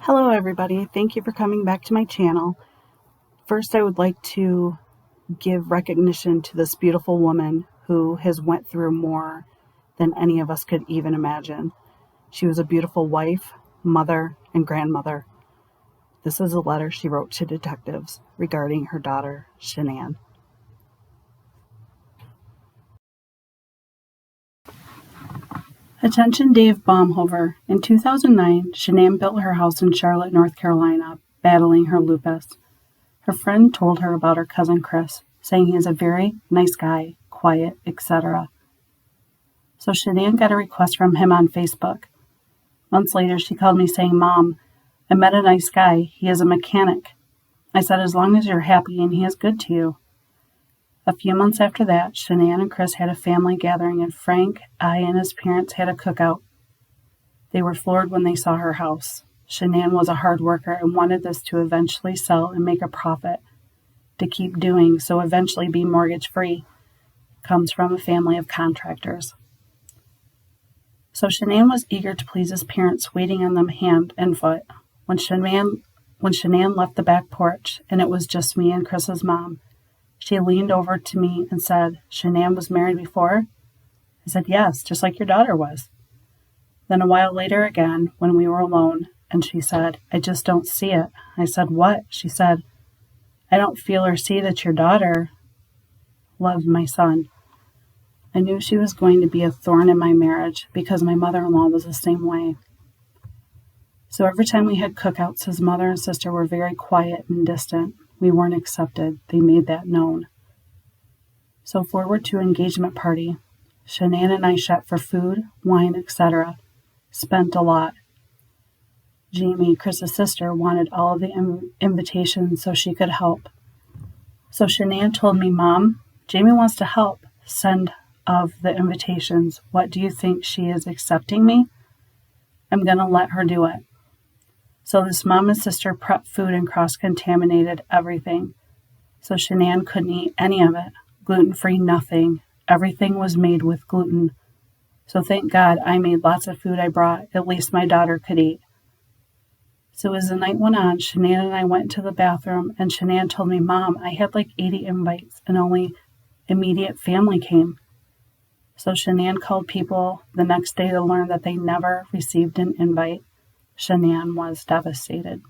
Hello everybody, thank you for coming back to my channel. First, I would like to give recognition to this beautiful woman who has went through more than any of us could even imagine. She was a beautiful wife, mother, and grandmother. This is a letter she wrote to detectives regarding her daughter, Shanann. Attention Dave Baumhaven. In 2009, Shanann built her house in Charlotte, North Carolina, battling her lupus. Her friend told her about her cousin Chris, saying he is a very nice guy, quiet, etc. So Shanann got a request from him on Facebook. Months later, she called me saying, "Mom, I met a nice guy. He is a mechanic." I said, "As long as you're happy and he is good to you." A few months after that, Shanann and Chris had a family gathering, and Frank, I, and his parents had a cookout. They were floored when they saw her house. Shanann was a hard worker and wanted this to eventually sell and make a profit, to keep doing so eventually be mortgage-free. Comes from a family of contractors. So Shanann was eager to please his parents, waiting on them hand and foot. When Shanann left the back porch, and it was just me and Chris's mom, she leaned over to me and said, "Shanann was married before?" I said, "Yes, just like your daughter was." Then a while later again, when we were alone, and she said, "I just don't see it." I said, "What?" She said, "I don't feel or see that your daughter loved my son." I knew she was going to be a thorn in my marriage because my mother-in-law was the same way. So every time we had cookouts, his mother and sister were very quiet and distant. We weren't accepted. They made that known. So forward to engagement party. Shanann and I shot for food, wine, etc. Spent a lot. Jamie, Chris's sister, wanted all of the invitations so she could help. So Shanann told me, "Mom, Jamie wants to help send of the invitations. What do you think? She is accepting me? I'm going to let her do it." So this mom and sister prepped food and cross-contaminated everything. So Shanann couldn't eat any of it. Gluten-free, nothing. Everything was made with gluten. So thank God I made lots of food I brought. At least my daughter could eat. So as the night went on, Shanann and I went to the bathroom, and Shanann told me, "Mom, I had like 80 invites, and only immediate family came." So Shanann called people the next day to learn that they never received an invite. Shanann was devastated.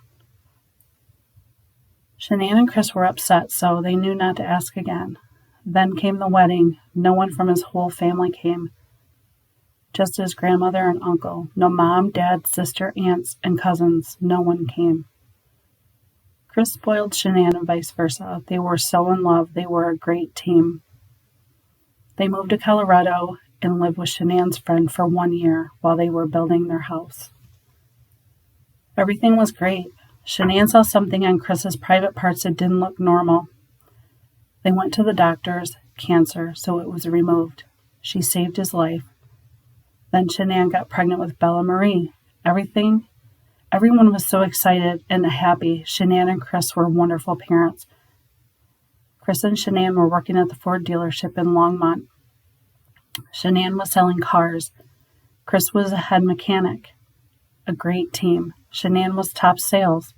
Shanann and Chris were upset, so they knew not to ask again. Then came the wedding. No one from his whole family came. Just his grandmother and uncle. No mom, dad, sister, aunts, and cousins. No one came. Chris spoiled Shanann and vice versa. They were so in love. They were a great team. They moved to Colorado and lived with Shanann's friend for 1 year while they were building their house. Everything was great. Shanann saw something on Chris's private parts that didn't look normal. They went to the doctors, cancer, so it was removed. She saved his life. Then Shanann got pregnant with Bella Marie. Everyone was so excited and happy. Shanann and Chris were wonderful parents. Chris and Shanann were working at the Ford dealership in Longmont. Shanann was selling cars. Chris was a head mechanic. A great team. Shanann was top sales.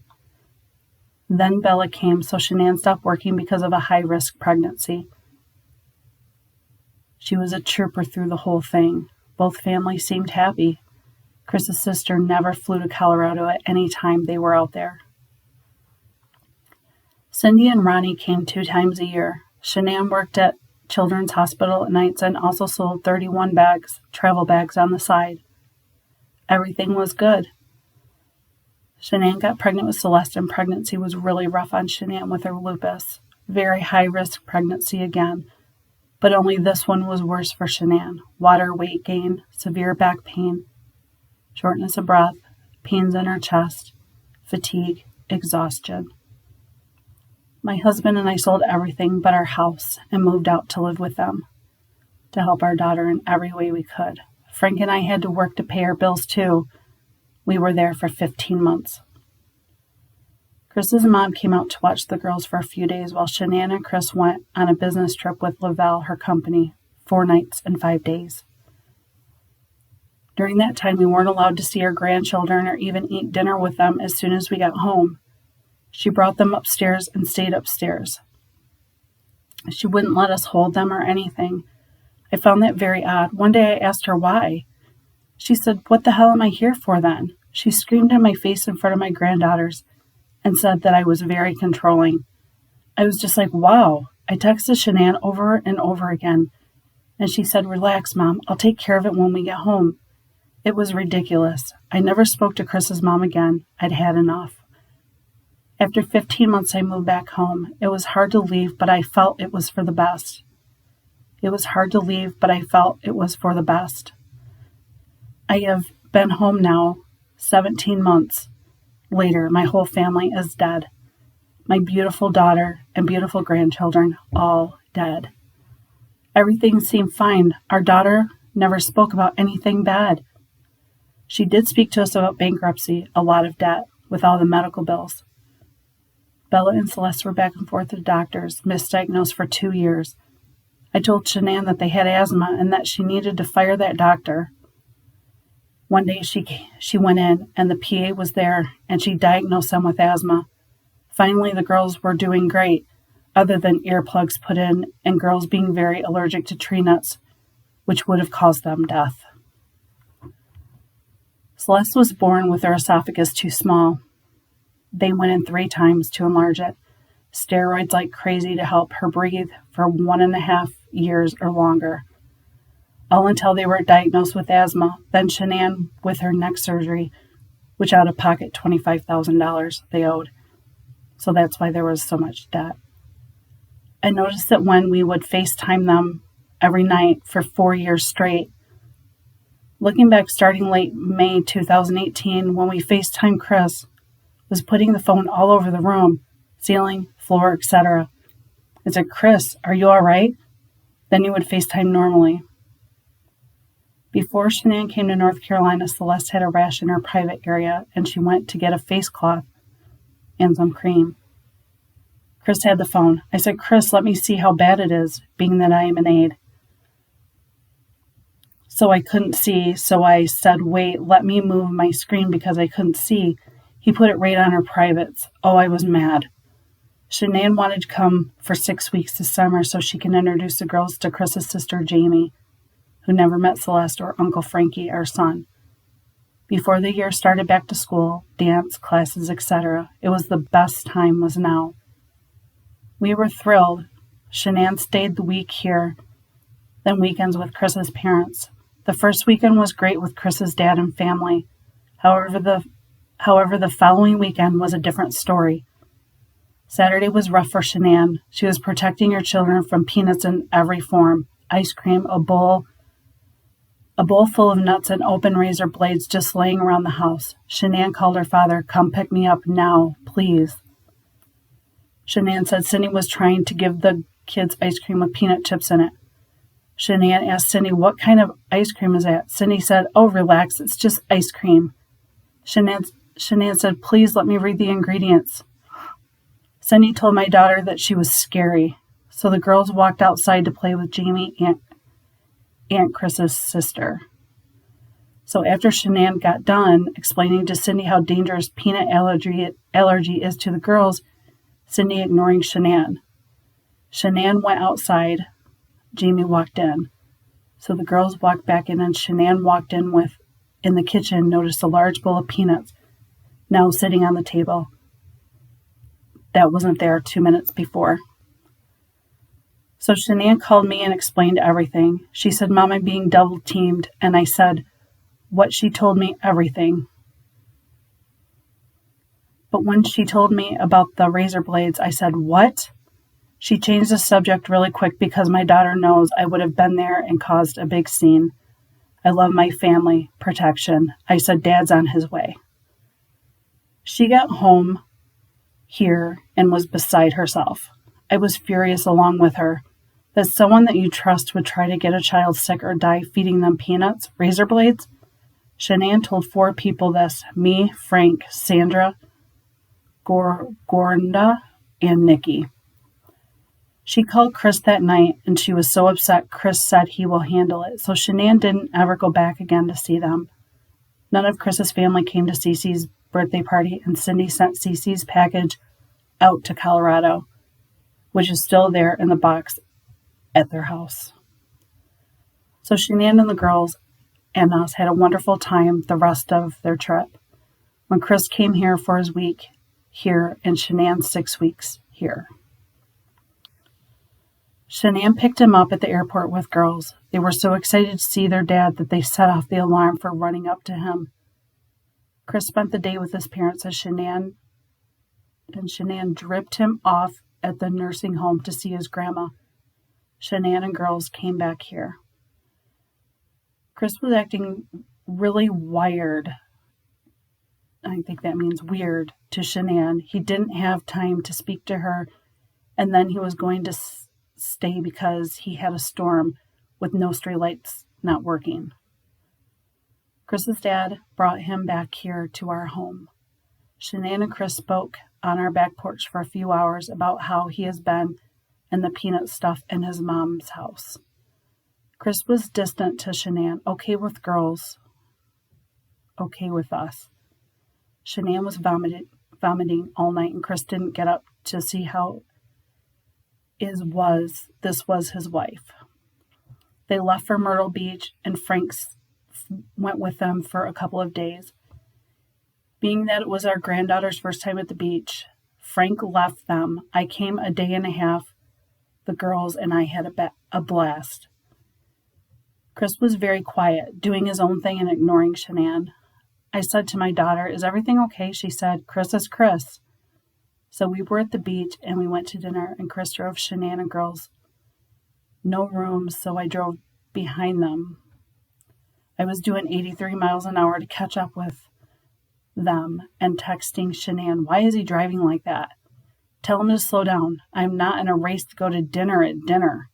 Then Bella came, so Shanann stopped working because of a high-risk pregnancy. She was a trooper through the whole thing. Both families seemed happy. Chris's sister never flew to Colorado at any time they were out there. Cindy and Ronnie came 2 times a year. Shanann worked at Children's Hospital at nights and also sold 31 travel bags on the side. Everything was good. Shanann got pregnant with Celeste, and pregnancy was really rough on Shanann with her lupus. Very high-risk pregnancy again, but only this one was worse for Shanann. Water weight gain, severe back pain, shortness of breath, pains in her chest, fatigue, exhaustion. My husband and I sold everything but our house and moved out to live with them to help our daughter in every way we could. Frank and I had to work to pay our bills too. We were there for 15 months. Chris's mom came out to watch the girls for a few days while Shanann and Chris went on a business trip with Lavelle, her company, 4 nights and 5 days. During that time, we weren't allowed to see our grandchildren or even eat dinner with them as soon as we got home. She brought them upstairs and stayed upstairs. She wouldn't let us hold them or anything. I found that very odd. One day I asked her why. She said, "What the hell am I here for then?" She screamed in my face in front of my granddaughters and said that I was very controlling. I was just like, wow. I texted Shanann over and over again, and she said, "Relax, Mom. I'll take care of it when we get home." It was ridiculous. I never spoke to Chris's mom again. I'd had enough. After 15 months, I moved back home. It was hard to leave, but I felt it was for the best. I have been home now 17 months. Later, my whole family is dead. My beautiful daughter and beautiful grandchildren, all dead. Everything seemed fine. Our daughter never spoke about anything bad. She did speak to us about bankruptcy, a lot of debt, with all the medical bills. Bella and Celeste were back and forth to doctors, misdiagnosed for 2 years. I told Shanann that they had asthma and that she needed to fire that doctor. One day she went in and the PA was there and she diagnosed them with asthma. Finally, the girls were doing great, other than earplugs put in and girls being very allergic to tree nuts, which would have caused them death. Celeste was born with her esophagus too small. They went in 3 times to enlarge it. Steroids like crazy to help her breathe for 1.5 years or longer. All until they were diagnosed with asthma. Then Shanann with her neck surgery, which out of pocket $25,000 they owed. So that's why there was so much debt. I noticed that when we would FaceTime them every night for 4 years straight, looking back starting late May 2018 when we FaceTimed Chris, was putting the phone all over the room, ceiling, floor, etc. I said, "Chris, are you all right?" Then you would FaceTime normally. Before Shanann came to North Carolina, Celeste had a rash in her private area, and she went to get a face cloth and some cream. Chris had the phone. I said, "Chris, let me see how bad it is, being that I am an aide." So I couldn't see, so I said, "Wait, let me move my screen because I couldn't see." He put it right on her privates. Oh, I was mad. Shanann wanted to come for 6 weeks this summer so she can introduce the girls to Chris's sister, Jamie, who never met Celeste, or Uncle Frankie, our son. Before the year started back to school, dance, classes, etc., it was the best time was now. We were thrilled. Shanann stayed the week here, then weekends with Chris's parents. The first weekend was great with Chris's dad and family. However, the following weekend was a different story. Saturday was rough for Shanann. She was protecting her children from peanuts in every form, ice cream, a bowl full of nuts and open razor blades just laying around the house. Shanann called her father, "Come pick me up now, please." Shanann said Cindy was trying to give the kids ice cream with peanut chips in it. Shanann asked Cindy, "What kind of ice cream is that?" Cindy said, "Oh, relax, it's just ice cream." Shanann said, "Please let me read the ingredients." Cindy told my daughter that she was scary, so the girls walked outside to play with Jamie, Aunt Chris's sister. So after Shanann got done explaining to Cindy how dangerous peanut allergy is to the girls, Cindy ignoring Shanann. Shanann went outside. Jamie walked in. So the girls walked back in, and Shanann walked in the kitchen, noticed a large bowl of peanuts now sitting on the table. That wasn't there 2 minutes before. So Shanann called me and explained everything. She said, "Mom, I'm being double-teamed." And I said, "What?" She told me everything. But when she told me about the razor blades, I said, "What?" She changed the subject really quick because my daughter knows I would have been there and caused a big scene. I love my family, protection. I said, "Dad's on his way." She got home here and was beside herself. I was furious along with her that someone that you trust would try to get a child sick or die feeding them peanuts, razor blades. Shanann told 4 people this: me, Frank, Sandra, Gornda, and Nikki. She called Chris that night, and she was so upset Chris said he will handle it, so Shanann didn't ever go back again to see them. None of Chris's family came to CeCe's birthday party, and Cindy sent CeCe's package out to Colorado, which is still there in the box at their house. So Shanann and the girls and us had a wonderful time the rest of their trip. When Chris came here for his week here and Shanann's 6 weeks here. Shanann picked him up at the airport with girls. They were so excited to see their dad that they set off the alarm for running up to him. Chris spent the day with his parents as Shanann dripped him off at the nursing home to see his grandma. Shanann and girls came back here. Chris was acting really wired. I think that means weird to Shanann. He didn't have time to speak to her, and then he was going to stay because he had a storm with no street lights not working. Chris's dad brought him back here to our home. Shanann and Chris spoke on our back porch for a few hours about how he has been and the peanut stuff in his mom's house. Chris was distant to Shanann, okay with girls, okay with us. Shanann was vomiting all night, and Chris didn't get up to see how this was his wife. They left for Myrtle Beach, and Frank went with them for a couple of days. Being that it was our granddaughter's first time at the beach, Frank left them. I came a day and a half, the girls and I had a blast. Chris was very quiet, doing his own thing and ignoring Shanann. I said to my daughter, "Is everything okay?" She said, "Chris is Chris." So we were at the beach and we went to dinner, and Chris drove Shanann and girls. No rooms, so I drove behind them. I was doing 83 miles an hour to catch up with them and texting Shanann, "Why is he driving like that? Tell him to slow down. I'm not in a race to go to dinner at dinner."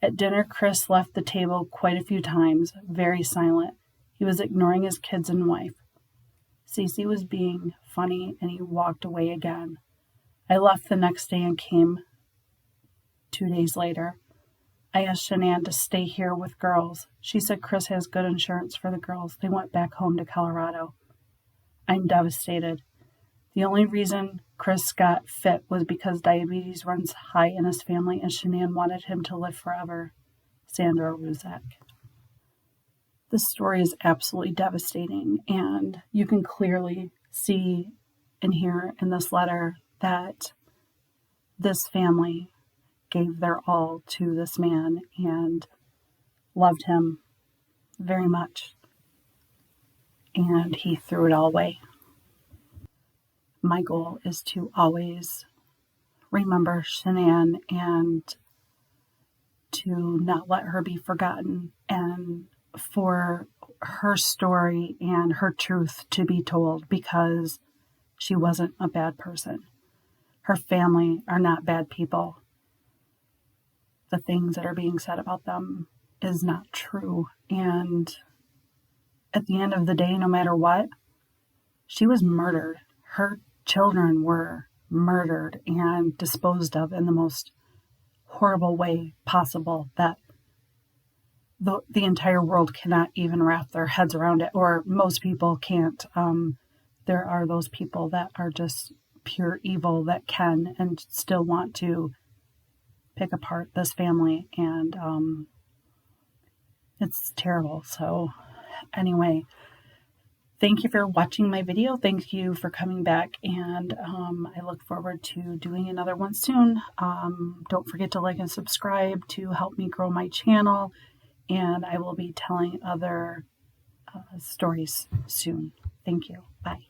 At dinner, Chris left the table quite a few times, very silent. He was ignoring his kids and wife. CeCe was being funny, and he walked away again. I left the next day and came 2 days later. I asked Shanann to stay here with girls. She said Chris has good insurance for the girls. They went back home to Colorado. I'm devastated. The only reason Chris got fit was because diabetes runs high in his family, and Shanann wanted him to live forever. Sandra Rzuceks. This story is absolutely devastating, and you can clearly see and hear in this letter that this family gave their all to this man and loved him very much, and he threw it all away. My goal is to always remember Shanann and to not let her be forgotten, and for her story and her truth to be told, because she wasn't a bad person. Her family are not bad people. The things that are being said about them is not true. And at the end of the day, no matter what, she was murdered. Her children were murdered and disposed of in the most horrible way possible that the entire world cannot even wrap their heads around it, or most people can't. There are those people that are just pure evil that can and still want to pick apart this family, and it's terrible. So anyway, thank you for watching my video. Thank you for coming back, and I look forward to doing another one soon. Don't forget to like and subscribe to help me grow my channel, and I will be telling other stories soon. Thank you. Bye.